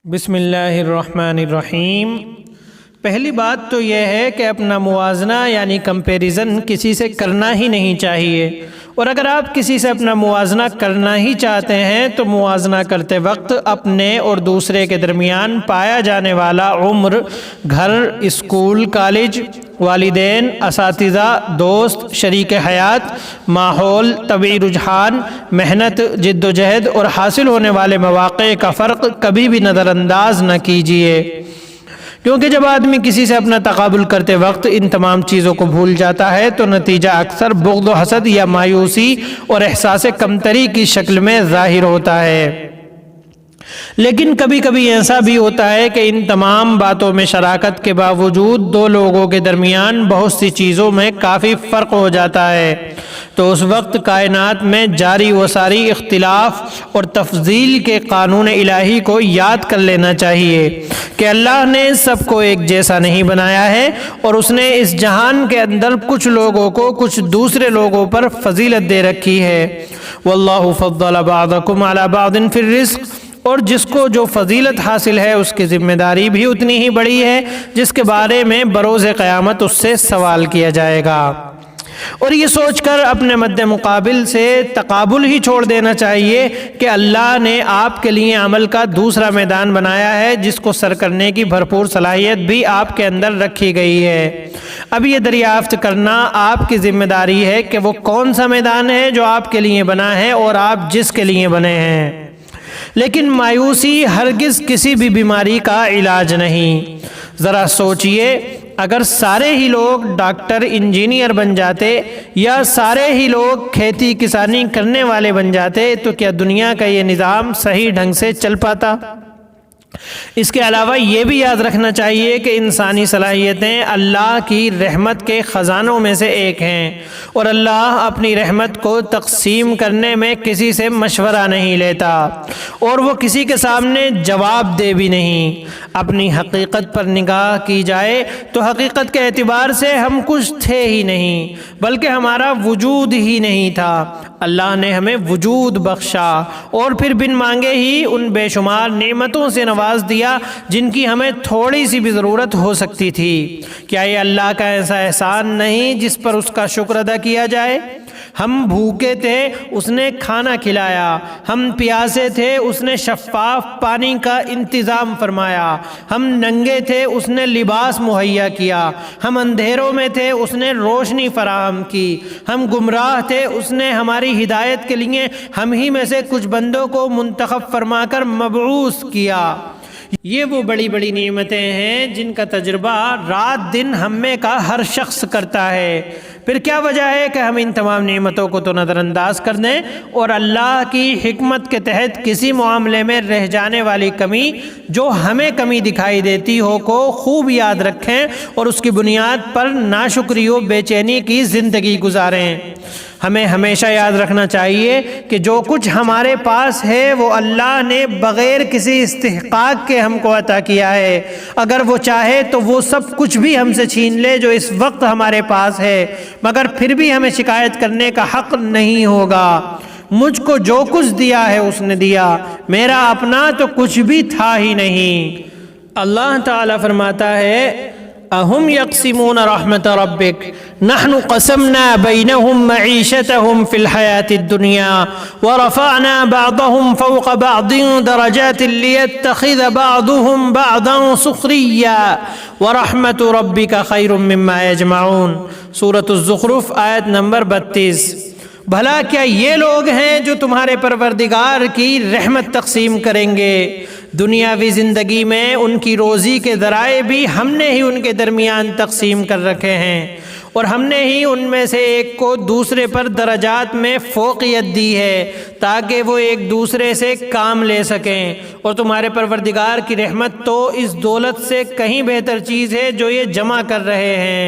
بسم اللہ الرحمن الرحیم۔ پہلی بات تو یہ ہے کہ اپنا موازنہ یعنی کمپیریزن کسی سے کرنا ہی نہیں چاہیے، اور اگر آپ کسی سے اپنا موازنہ کرنا ہی چاہتے ہیں تو موازنہ کرتے وقت اپنے اور دوسرے کے درمیان پایا جانے والا عمر، گھر، اسکول، کالج، والدین، اساتذہ، دوست، شریک حیات، ماحول، طبعی رجحان، محنت، جد و جہد اور حاصل ہونے والے مواقع کا فرق کبھی بھی نظر انداز نہ کیجیے، کیونکہ جب آدمی کسی سے اپنا تقابل کرتے وقت ان تمام چیزوں کو بھول جاتا ہے تو نتیجہ اکثر بغض و حسد یا مایوسی اور احساس کمتری کی شکل میں ظاہر ہوتا ہے۔ لیکن کبھی کبھی ایسا بھی ہوتا ہے کہ ان تمام باتوں میں شراکت کے باوجود دو لوگوں کے درمیان بہت سی چیزوں میں کافی فرق ہو جاتا ہے، تو اس وقت کائنات میں جاری و ساری اختلاف اور تفضیل کے قانون الہی کو یاد کر لینا چاہیے کہ اللہ نے سب کو ایک جیسا نہیں بنایا ہے، اور اس نے اس جہان کے اندر کچھ لوگوں کو کچھ دوسرے لوگوں پر فضیلت دے رکھی ہے۔ واللہ فضل بعضکم علی بعض فی الرزق، اور جس کو جو فضیلت حاصل ہے اس کی ذمہ داری بھی اتنی ہی بڑی ہے جس کے بارے میں بروز قیامت اس سے سوال کیا جائے گا۔ اور یہ سوچ کر اپنے مد مقابل سے تقابل ہی چھوڑ دینا چاہیے کہ اللہ نے آپ کے لیے عمل کا دوسرا میدان بنایا ہے جس کو سر کرنے کی بھرپور صلاحیت بھی آپ کے اندر رکھی گئی ہے۔ اب یہ دریافت کرنا آپ کی ذمہ داری ہے کہ وہ کون سا میدان ہے جو آپ کے لیے بنا ہے اور آپ جس کے لیے بنے ہیں۔ لیکن مایوسی ہرگز کسی بھی بیماری کا علاج نہیں۔ ذرا سوچئے، اگر سارے ہی لوگ ڈاکٹر، انجینئر بن جاتے یا سارے ہی لوگ کھیتی کسانی کرنے والے بن جاتے تو کیا دنیا کا یہ نظام صحیح ڈھنگ سے چل پاتا؟ اس کے علاوہ یہ بھی یاد رکھنا چاہیے کہ انسانی صلاحیتیں اللہ کی رحمت کے خزانوں میں سے ایک ہیں، اور اللہ اپنی رحمت کو تقسیم کرنے میں کسی سے مشورہ نہیں لیتا، اور وہ کسی کے سامنے جواب دے بھی نہیں۔ اپنی حقیقت پر نگاہ کی جائے تو حقیقت کے اعتبار سے ہم کچھ تھے ہی نہیں، بلکہ ہمارا وجود ہی نہیں تھا۔ اللہ نے ہمیں وجود بخشا اور پھر بن مانگے ہی ان بے شمار نعمتوں سے نواز دیا جن کی ہمیں تھوڑی سی بھی ضرورت ہو سکتی تھی۔ کیا یہ اللہ کا ایسا احسان نہیں جس پر اس کا شکر ادا کیا جائے؟ ہم بھوکے تھے، اس نے کھانا کھلایا، ہم پیاسے تھے، اس نے شفاف پانی کا انتظام فرمایا، ہم ننگے تھے، اس نے لباس مہیا کیا، ہم اندھیروں میں تھے، اس نے روشنی فراہم کی، ہم گمراہ تھے، اس نے ہماری ہدایت کے لیے ہم ہی میں سے کچھ بندوں کو منتخب فرما کر مبعوث کیا۔ یہ وہ بڑی بڑی نعمتیں ہیں جن کا تجربہ رات دن ہم میں کا ہر شخص کرتا ہے۔ پھر کیا وجہ ہے کہ ہم ان تمام نعمتوں کو تو نظر انداز کر دیں اور اللہ کی حکمت کے تحت کسی معاملے میں رہ جانے والی کمی جو ہمیں کمی دکھائی دیتی ہو کو خوب یاد رکھیں اور اس کی بنیاد پر ناشکری و بے چینی کی زندگی گزاریں۔ ہمیں ہمیشہ یاد رکھنا چاہیے کہ جو کچھ ہمارے پاس ہے وہ اللہ نے بغیر کسی استحقاق کے ہم کو عطا کیا ہے۔ اگر وہ چاہے تو وہ سب کچھ بھی ہم سے چھین لے جو اس وقت ہمارے پاس ہے، مگر پھر بھی ہمیں شکایت کرنے کا حق نہیں ہوگا۔ مجھ کو جو کچھ دیا ہے اس نے دیا، میرا اپنا تو کچھ بھی تھا ہی نہیں۔ اللہ تعالیٰ فرماتا ہے، اَهُمْ يَقْسِمُونَ رَحْمَةَ رَبِّكَ نَحْنُ قَسَمْنَا بَيْنَهُمْ مَعِيشَتَهُمْ فِي الْحَيَاةِ الدُّنْيَا وَرَفَعْنَا بَعْضَهُمْ فَوْقَ بَعْضٍ دَرَجَاتٍ لِيَتَّخِذَ بَعْضُهُمْ بَعْضًا سُخْرِيًّا وَرَحْمَةُ رَبِّكَ خَيْرٌ مِّمَّا يَجْمَعُونَ۔ سورۃ الزخرف آیت نمبر 32۔ بھلا کیا یہ لوگ ہیں جو تمہارے پروردگار کی رحمت تقسیم کریں گے؟ دنیاوی زندگی میں ان کی روزی کے ذرائع بھی ہم نے ہی ان کے درمیان تقسیم کر رکھے ہیں، اور ہم نے ہی ان میں سے ایک کو دوسرے پر درجات میں فوقیت دی ہے تاکہ وہ ایک دوسرے سے کام لے سکیں، اور تمہارے پروردگار کی رحمت تو اس دولت سے کہیں بہتر چیز ہے جو یہ جمع کر رہے ہیں۔